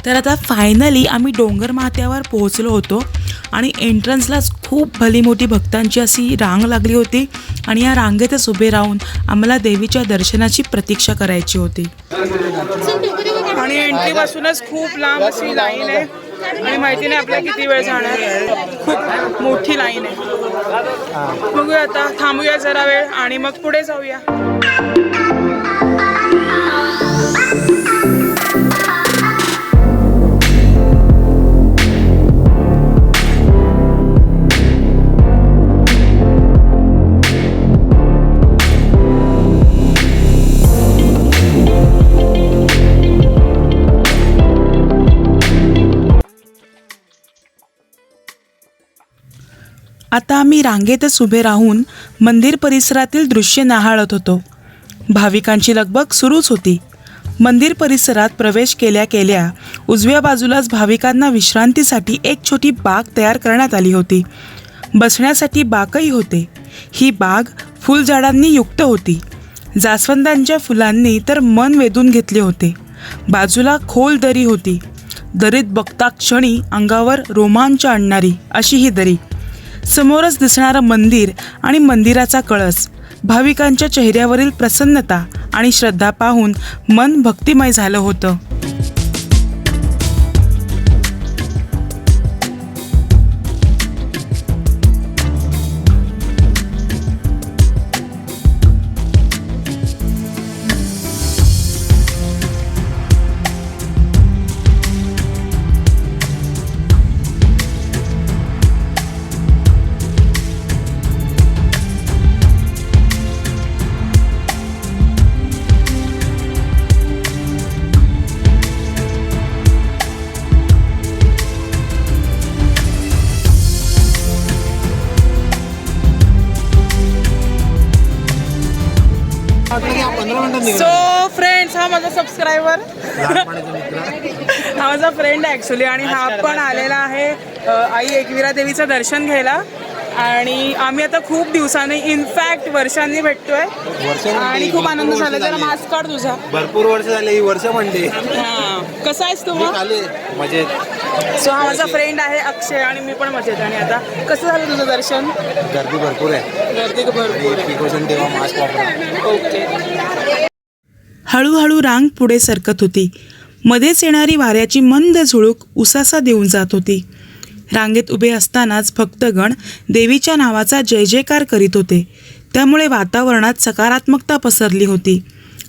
तर आता फायनली आम्ही डोंगर माथ्यावर पोहोचलो होतो आणि एंट्रन्सलाच खूप भली मोठी भक्तांची अशी रांग लागली होती आणि या रांगेतच उभे राहून आम्हाला देवीच्या दर्शनाची प्रतीक्षा करायची होती. आणि एंट्रीपासूनच खूप लांब अशी लाईन आहे आणि माहिती नाही आपल्याला किती वेळ जाणार. खूप मोठी लाईन आहे. बघूया आता, थांबूया जरा वेळ आणि मग पुढे जाऊया. आता आम्ही रांगेतच उभे राहून मंदिर परिसरातील दृश्य न्याहाळत होतो. भाविकांची लगबग सुरूच होती. मंदिर परिसरात प्रवेश केल्या केल्या उजव्या बाजूलाच भाविकांना विश्रांतीसाठी एक छोटी बाग तयार करण्यात आली होती. बसण्यासाठी बाकही होते. ही बाग फुलझाडांनी युक्त होती. जास्वंदांच्या फुलांनी तर मन वेधून घेतले होते. बाजूला खोल दरी होती. दरीत बघता क्षणी अंगावर रोमांच आणणारी अशी ही दरी. समोरच दिसणारं मंदिर आणि मंदिराचा कळस, भाविकांच्या चेहऱ्यावरील प्रसन्नता आणि श्रद्धा पाहून मन भक्तिमय झालं होतं. सो फ्रेंड्स, हा माझा सबस्क्रायबर, हा माझा फ्रेंड आहे ॲक्च्युली आणि हा पण आलेला आहे आई एकविरा देवीचं दर्शन घ्यायला. आणि आम्ही आता खूप दिवसांनी, इनफॅक्ट वर्षांनी भेटतोय आणि खूप आनंद झाला. जरा मास्क काढ तुझा. भरपूर वर्ष झाले, ही वर्ष म्हणते. हां, कसा आहेस तू? मजेत. सो हा माझा फ्रेंड आहे अक्षय आणि मी पण मजेत. आणि आता कसं झालं तुझं दर्शन? गर्दी भरपूर आहे. गर्दी भरपूर आहे. प्रिकॉशन ठेवा, मास्क वापरा. ओके. हळूहळू रांग पुढे सरकत होती. मध्येच येणारी वाऱ्याची मंद झुळूक उसासा देऊन जात होती. रांगेत उभे असतानाच भक्तगण देवीच्या नावाचा जय जयकार करीत होते. त्यामुळे वातावरणात सकारात्मकता पसरली होती.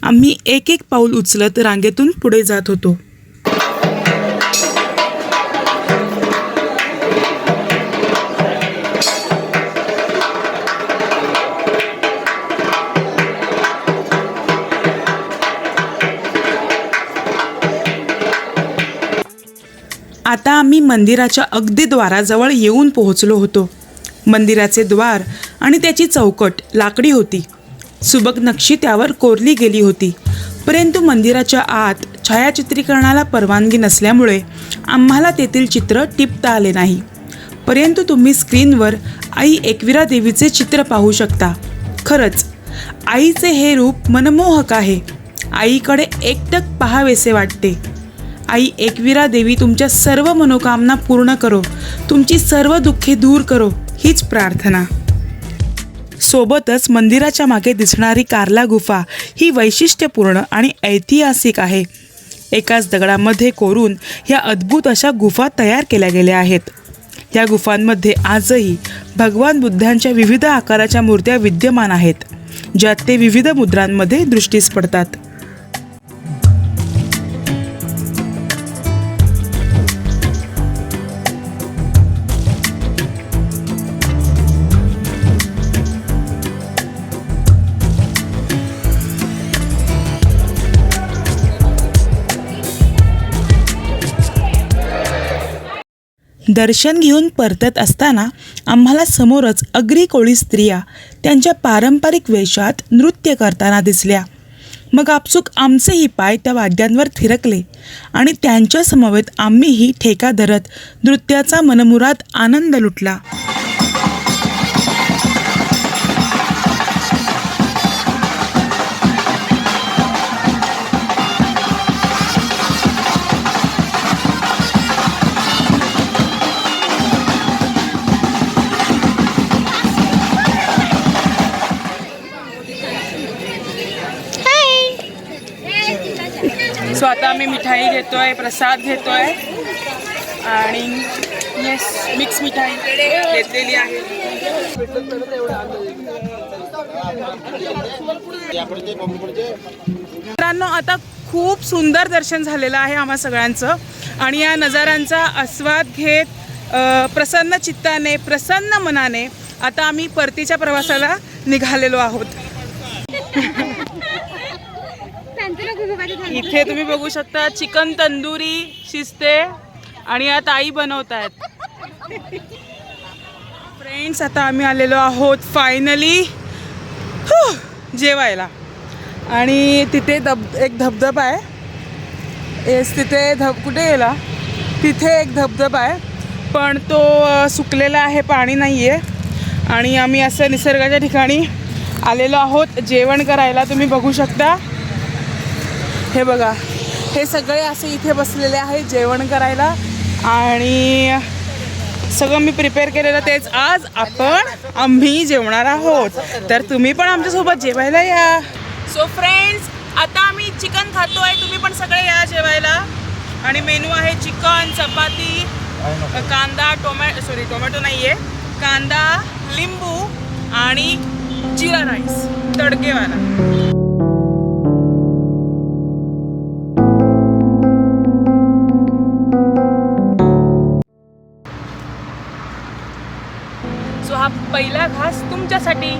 आम्ही एक एक पाऊल उचलत रांगेतून पुढे जात होतो. आता आम्ही मंदिराच्या अगदी द्वाराजवळ येऊन पोहोचलो होतो. मंदिराचे द्वार आणि त्याची चौकट लाकडी होती. सुबक नक्षी त्यावर कोरली गेली होती. परंतु मंदिराच्या आत छायाचित्रीकरणाला परवानगी नसल्यामुळे आम्हाला तेथील चित्र टिपता आले नाही. परंतु तुम्ही स्क्रीनवर आई एकविरा देवीचे चित्र पाहू शकता. खरंच आईचे हे रूप मनमोहक आहे. आईकडे एकटक पाहावेसे वाटते. आई एकविरा देवी तुमच्या सर्व मनोकामना पूर्ण करो, तुमची सर्व दुःखे दूर करो, हीच प्रार्थना. सोबतच मंदिराच्या मागे दिसणारी कार्ला गुफा ही वैशिष्ट्यपूर्ण आणि ऐतिहासिक आहे. एकाच दगडामध्ये कोरून ह्या अद्भुत अशा गुफा तयार केल्या गेल्या आहेत. या गुफांमध्ये आजही भगवान बुद्धांच्या विविध आकाराच्या मूर्त्या विद्यमान आहेत, ज्यात ते विविध मुद्रांमध्ये दृष्टीस पडतात. दर्शन घेऊन परतत असताना आम्हाला समोरच अग्री कोळी स्त्रिया त्यांच्या पारंपरिक वेशात नृत्य करताना दिसल्या. मग आपसूक आमचेही पाय त्या वाद्यांवर थिरकले आणि त्यांच्या समवेत आम्हीही ठेका धरत नृत्याचा मनमुराद आनंद लुटला. आम्ही मिठाई घेतोय, प्रसाद घेतोय आणि येस मिक्स मिठाई घेतलेली आहे. मित्रांनो, आता खूप सुंदर दर्शन झालेलं आहे आम्हा सगळ्यांचं आणि या नजारांचा आस्वाद घेत प्रसन्न चित्ताने, प्रसन्न मनाने आता आम्ही परतीच्या प्रवासाला निघालेलो आहोत. इथे तुम्ही बघू शकता चिकन तंदुरी शिजते आणि या ताई बनवत आहेत. फ्रेंड्स, आता आम्ही आलेलो आहोत फायनली जेवायला आणि तिथे एक धबधबा आहे. येस, तिथे कुठे गेला? तिथे एक धबधबा आहे पण तो सुकलेला आहे, पाणी नाही आहे आणि आम्ही असं निसर्गाच्या ठिकाणी आलेलो आहोत जेवण करायला. तुम्ही बघू शकता, हे बघा, हे सगळे असे इथे बसलेले आहेत जेवण करायला आणि सगळं मी प्रिपेअर केलेलं तेच आज आम्ही जेवणार आहोत. तर तुम्ही पण आमच्यासोबत जेवायला या. सो फ्रेंड्स, आता आम्ही चिकन खातोय, तुम्ही पण सगळे या जेवायला. आणि मेनू आहे चिकन, चपाती, कांदा, टोमॅटो नाही आहे, कांदा, लिंबू आणि जिरा राईस तडकेवाला. सो हा पहिला घास तुमच्यासाठी.